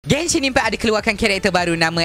Genshin Impact ada keluarkan karakter baru nama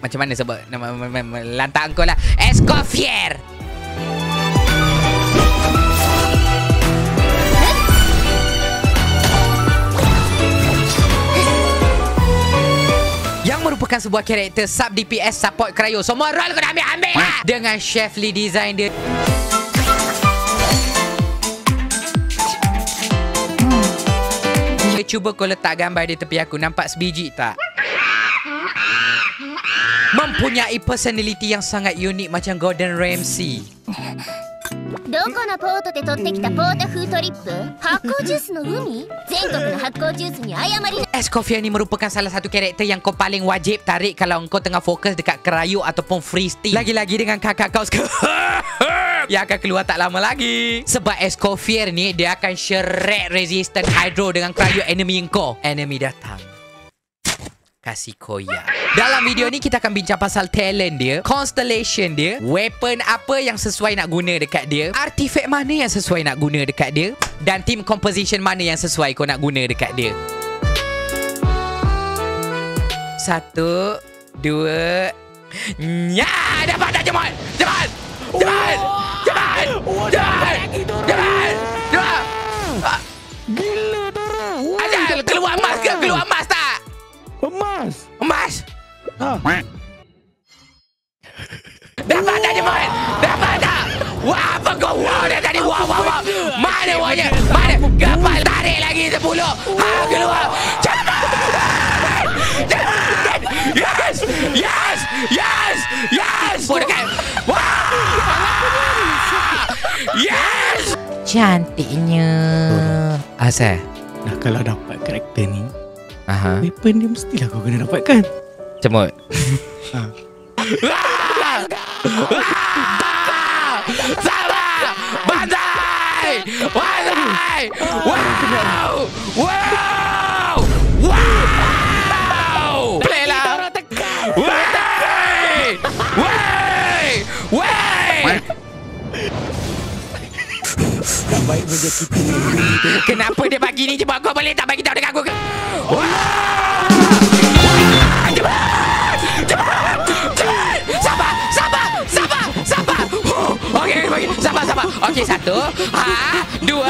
macam mana sebut nama lantak kau lah, Escoffier. Yang merupakan sebuah karakter sub DPS support cryo. Semua role kena ambil lah. Dengan chef lead design dia. Cuba kau letak gambar di tepi aku. Nampak sebiji tak? Mempunyai personality yang sangat unik macam Gordon Ramsay. Escoffier ni merupakan salah satu karakter yang kau paling wajib tarik kalau kau tengah fokus dekat cryo ataupun freeze. Lagi-lagi dengan kakak kau yang akan keluar tak lama lagi. Sebab Escoffier ni dia akan shred resistant hydro dengan cryo enemy kau. Enemy datang, kasih koyak. Dalam video ni kita akan bincang pasal talent dia, constellation dia, weapon apa yang sesuai nak guna dekat dia, artifact mana yang sesuai nak guna dekat dia, dan team composition mana yang sesuai kau nak guna dekat dia. 1, 2, nya, dapat dah Cepat! Cepat! Cepat! Cepat! Cepat! Cepat! Gila turun. Ajal, keluar emas ke? Keluar emas tak? Emas. Emas? Ha. Dapat tak Cepat? Dapat tak? Wah, apa kau? Wah, dah tadi. Wah. Mana wahnya? Mana? Gapal tarik lagi 10. Ha, keluar. Cepat! Cepat! Yes! Yes! Yes! Yes! Oh, dekat. Wah! Yes! Cantiknya. Asal? Nah, kalau dapat karakter ni, Aha. weapon dia mestilah kau kena dapatkan. Cemut. Ha. Sabar! Bantai! Bantai! Wow! Wow! Wow! Play lah! Wey! Wey! Wey! Tak baik bagi kita ni. Kenapa dia bagi ni je? Kau boleh tak bagi tahu dekat aku? Wow! Cepat! Sabar! Okey, sabar. Okey, 1, 2, 3,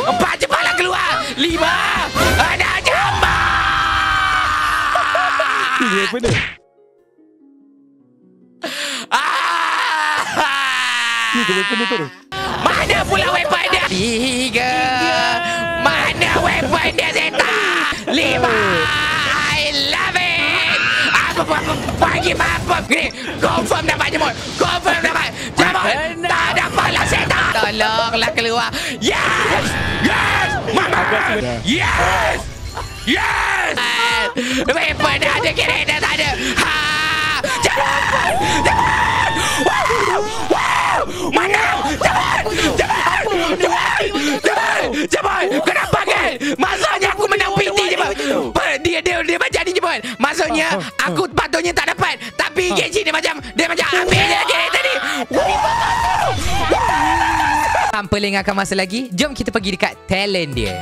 4, cepatlah keluar. 5, 6, jambak. Ini apa dia? Ni ke weapon dia turun? Mana pula weapon dia? 3. Mana weapon dia, Zeta? 5. I love it. Apa bagi apa? Gini, confirm dapat Jemut. Jemut. Tak dapatlah, Zeta. Tolonglah keluar. Yes. Mama. Yes. Weapon dah ada, kira dah tak ada. Ha. Jemut. Mana? Cepat! Kau nampak kan? Maksudnya aku menang PT je. Dia macam ni je pun. Maksudnya aku patutnya tak dapat. Tapi Genshin dia macam ambil je kereta ni. Tanpa lengahkan masa lagi, jom kita pergi dekat talent dia.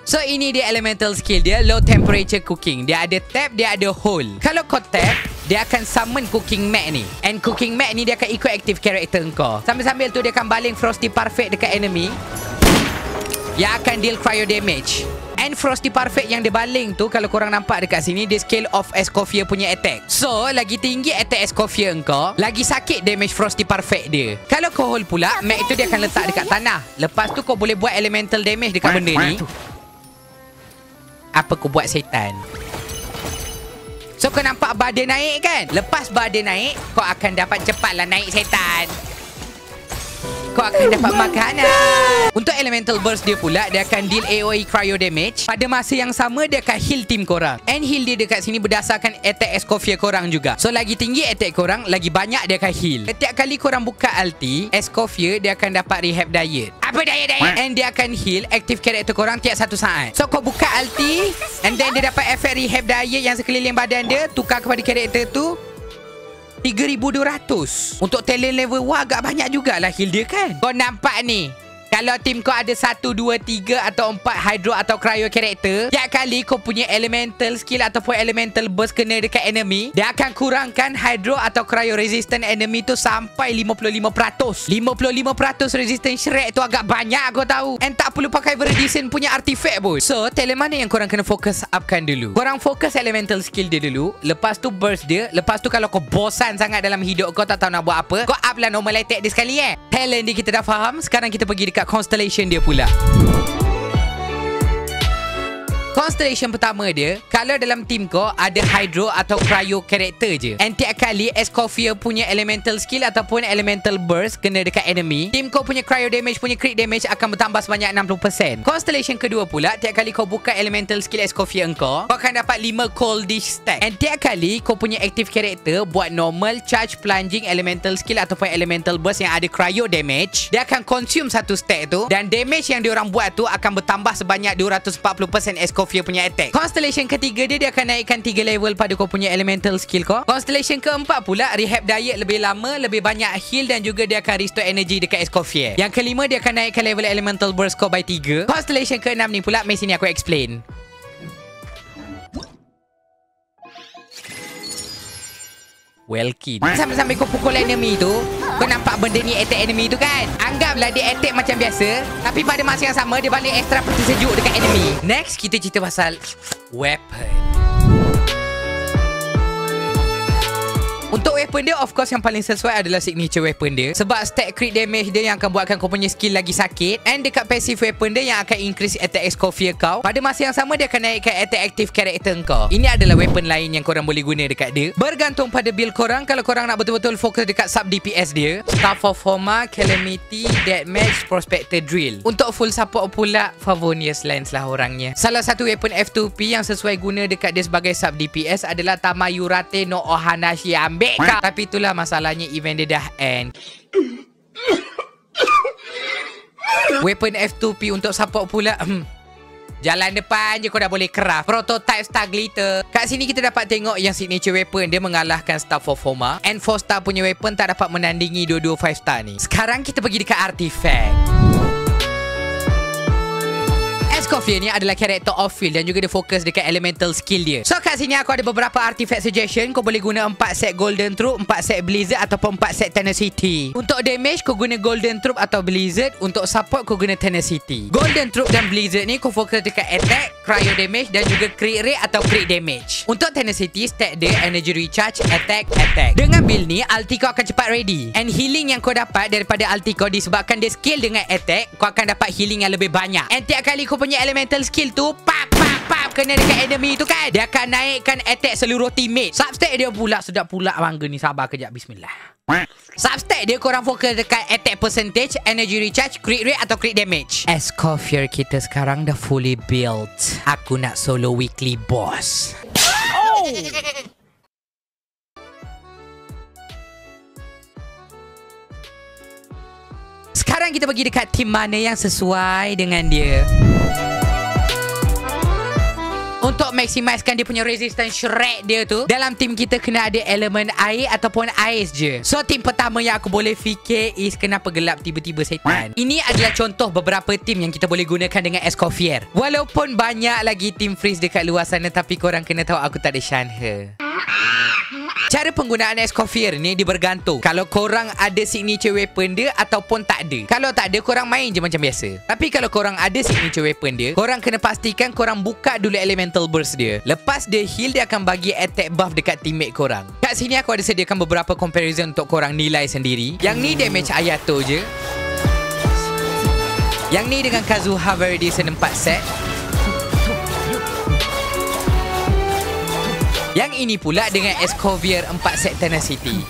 So ini dia elemental skill dia, low temperature cooking. Dia ada tap, dia ada hold. Kalau kau tap, dia akan summon cooking mat ni. And cooking mat ni dia akan ikut aktif karakter kau. Sambil-sambil tu dia akan baling frosty parfait dekat enemy, yang akan deal cryo damage. And frosty parfait yang dia baling tu, kalau korang nampak dekat sini, dia scale of Escoffier punya attack. So lagi tinggi attack Escoffier kau, lagi sakit damage frosty parfait dia. Kalau kau hold pula, mat itu dia akan letak dekat tanah. Lepas tu kau boleh buat elemental damage dekat benda ni. Apa kau buat, setan? So kau nampak bar dia naik kan? Lepas bar dia naik, kau akan dapat cepatlah naik, setan. Kau akan dapat makanan. Untuk elemental burst dia pula, dia akan deal AoE cryo damage. Pada masa yang sama, dia akan heal team korang. And heal dia dekat sini berdasarkan attack Escoffier korang juga. So lagi tinggi attack korang, lagi banyak dia akan heal. Setiap kali korang buka ulti, Escoffier dia akan dapat rehab diet. Apa diet? And dia akan heal aktif karakter korang tiap 1 saat. So kau buka ulti, and then dia dapat efek rehab diet yang sekeliling badan dia, tukar kepada karakter tu 3,200. Untuk talent level 1 agak banyak jugalah heal dia kan. Kau nampak ni, Kalau tim kau ada 1, 2, 3 atau 4 hydro atau cryo karakter, tiap kali kau punya elemental skill ataupun elemental burst kena dekat enemy, dia akan kurangkan hydro atau cryo resistant enemy tu sampai 55%. 55% resistance Shrek tu agak banyak kau tahu. And tak perlu pakai Verdicent punya artifact pun. So, talent mana yang korang kena fokus upkan dulu? Korang fokus elemental skill dia dulu, lepas tu burst dia, lepas tu kalau kau bosan sangat dalam hidup kau tak tahu nak buat apa, kau up lah normal attack dia sekali Talent dia kita dah faham. Sekarang kita pergi dekat constellation dia pula. Constellation pertama dia, kalau dalam team kau ada hydro atau cryo karakter je, and tiap kali Escoffier punya elemental skill ataupun elemental burst kena dekat enemy, team kau punya cryo damage punya crit damage akan bertambah sebanyak 60%. Constellation kedua pula, tiap kali kau buka elemental skill Escoffier kau akan dapat 5 coldish stack. And tiap kali kau punya active karakter buat normal, charge, plunging, elemental skill ataupun elemental burst yang ada cryo damage, dia akan consume satu stack tu, dan damage yang diorang buat tu akan bertambah sebanyak 240% Escoffier punya attack. Constellation ketiga dia akan naikkan 3 level pada kau punya elemental skill kau. Constellation keempat pula, rehab diet lebih lama, lebih banyak heal dan juga dia akan restore energy dekat Escoffier. Yang kelima dia akan naikkan level elemental burst kau by 3. Constellation keenam ni pula, mari sini aku explain. Welkin. Sampai-sampai kau pukul enemy tu, kau nampak benda ni attack enemy tu kan? Anggaplah dia attack macam biasa, tapi pada masa yang sama dia balik extra peti sejuk dekat enemy. Next, kita cerita pasal weapon. Untuk weapon dia, of course yang paling sesuai adalah signature weapon dia. Sebab stack crit damage dia yang akan buatkan kau punya skill lagi sakit. And dekat passive weapon dia yang akan increase attack Escoffier kau. Pada masa yang sama dia akan naikkan attack active character kau. Ini adalah weapon lain yang korang boleh guna dekat dia. Bergantung pada build korang. Kalau korang nak betul-betul fokus dekat sub DPS dia, Staff of Homa, Calamity, Deathmatch, Prospector Drill. Untuk full support pula, Favonius Lens lah orangnya. Salah satu weapon F2P yang sesuai guna dekat dia sebagai sub DPS adalah Tamayurate no Ohanashi Ambe. Tapi itulah masalahnya, event dia dah end. Weapon F2P untuk support pula, jalan depan je kau dah boleh craft. Prototype Star Glitter. Kat sini kita dapat tengok yang signature weapon dia mengalahkan Staff of Homa. And 4 star punya weapon tak dapat menandingi dua-dua 5 star ni. Sekarang kita pergi dekat artifact. Escoffier ni adalah karakter off-field dan juga dia fokus dekat elemental skill dia. So kat sini aku ada beberapa artifact suggestion. Kau boleh guna 4 set Golden Troop, 4 set Blizzard ataupun 4 set Tenacity. Untuk damage kau guna Golden Troop atau Blizzard. Untuk support kau guna Tenacity. Golden Troop dan Blizzard ni kau fokus dekat attack, cryo damage dan juga crit rate atau crit damage. Untuk Tenacity, stat dia energy recharge, attack. Dengan build ni, ulti kau akan cepat ready. And healing yang kau dapat daripada ulti kau disebabkan dia skill dengan attack, kau akan dapat healing yang lebih banyak. And tiap kali kau punya elemental skill tu pap kena dekat enemy tu kan, dia akan naikkan attack seluruh teammate. Substat dia pula sedap pula bangga ni. Sabar kejap, bismillah. Substat dia korang fokus dekat attack percentage, energy recharge, crit rate atau crit damage. Escoffier kita sekarang dah fully built. Aku nak solo weekly boss. Sekarang kita pergi dekat team mana yang sesuai dengan dia. Untuk maksimiskan dia punya resistance Shrek dia tu, dalam team kita kena ada elemen air ataupun ais je. So team pertama yang aku boleh fikir is kenapa gelap tiba-tiba setan. Ini adalah contoh beberapa team yang kita boleh gunakan dengan Escoffier. Walaupun banyak lagi team freeze dekat luar sana, tapi korang kena tahu aku tak ada Shanhe. Cara penggunaan Escoffier ni dia bergantung kalau korang ada signature weapon dia ataupun tak ada. Kalau tak ada, korang main je macam biasa. Tapi kalau korang ada signature weapon dia, korang kena pastikan korang buka dulu elemental burst dia. Lepas dia heal, dia akan bagi attack buff dekat teammate korang. Kat sini aku ada sediakan beberapa comparison untuk korang nilai sendiri. Yang ni damage Ayato je. Yang ni dengan Kazuha Veridian 4 set. Yang ini pula dengan Escoffier 4 set Tenacity.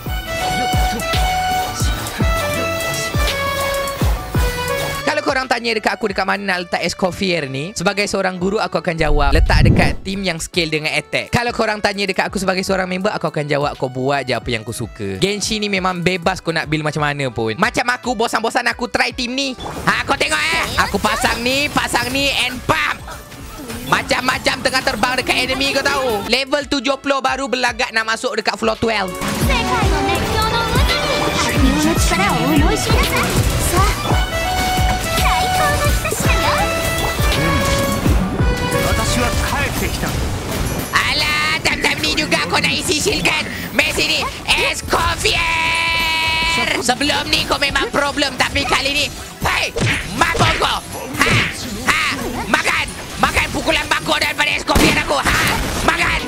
Kalau korang tanya dekat aku dekat mana nak letak Escoffier ni, sebagai seorang guru aku akan jawab letak dekat team yang skill dengan attack. Kalau korang tanya dekat aku sebagai seorang member, aku akan jawab kau buat je apa yang kau suka. Genshin ni memang bebas kau nak build macam mana pun. Macam aku, bosan-bosan aku try team ni. Kau tengok aku pasang ni and pump. Macam-macam tengah terbang dekat enemy kau tahu. Level 70 baru berlagak nak masuk dekat floor 12. agak kau nak isi shield kan? Messi ni Escoffier. Sebelum ni kau memang problem, tapi kali ni hei, mabuk kau. Makan. Makan pukulan bangkok daripada Escoffier aku. Makan.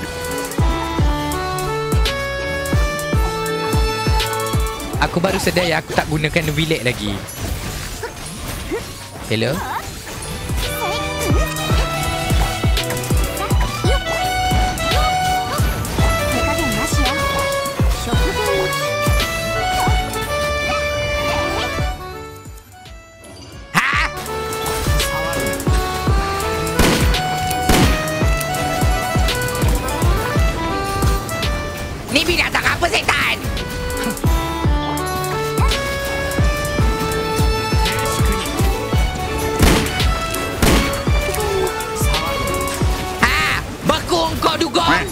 Aku baru sedar ya, aku tak gunakan Wilek lagi. Hello? Ni binatang apa setan? Bekung kau dugong?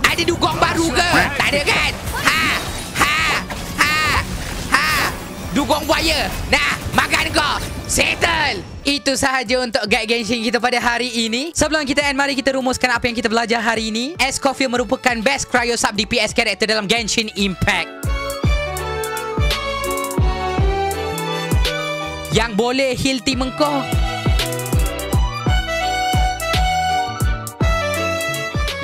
Ada dugong baru ke? Tak ada kan? Dugong buaya. Nah, makan kau. Settle. Itu sahaja untuk guide Genshin kita pada hari ini. Sebelum kita end, mari kita rumuskan apa yang kita belajar hari ini. Escoffier merupakan best cryo sub DPS character dalam Genshin Impact, yang boleh heal team engkau.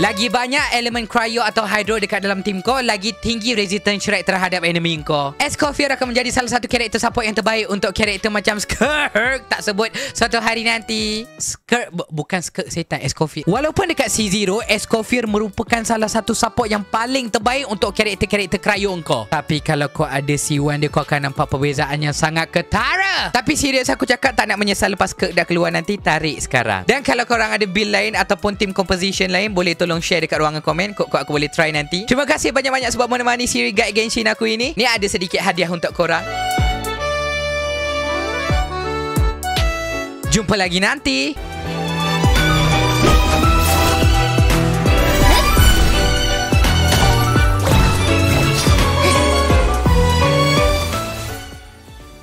Lagi banyak elemen cryo atau hydro dekat dalam tim kau, lagi tinggi resistance rate terhadap enemy kau. Escoffier akan menjadi salah satu karakter support yang terbaik untuk karakter macam Skirk. Tak sebut suatu hari nanti. Skirk, bukan Skirk setan, Escoffier. Walaupun dekat C0, Escoffier merupakan salah satu support yang paling terbaik untuk karakter-karakter cryo kau. Tapi kalau kau ada C1 dia, kau akan nampak perbezaan yang sangat ketara. Tapi serius aku cakap, tak nak menyesal lepas Skirk dah keluar nanti, tarik sekarang. Dan kalau korang ada build lain ataupun team composition lain, boleh tolong share dekat ruangan komen. Kok aku boleh try nanti. Terima kasih banyak-banyak sebab menemani siri guide Genshin aku ini. Ni ada sedikit hadiah untuk korang. Jumpa lagi nanti.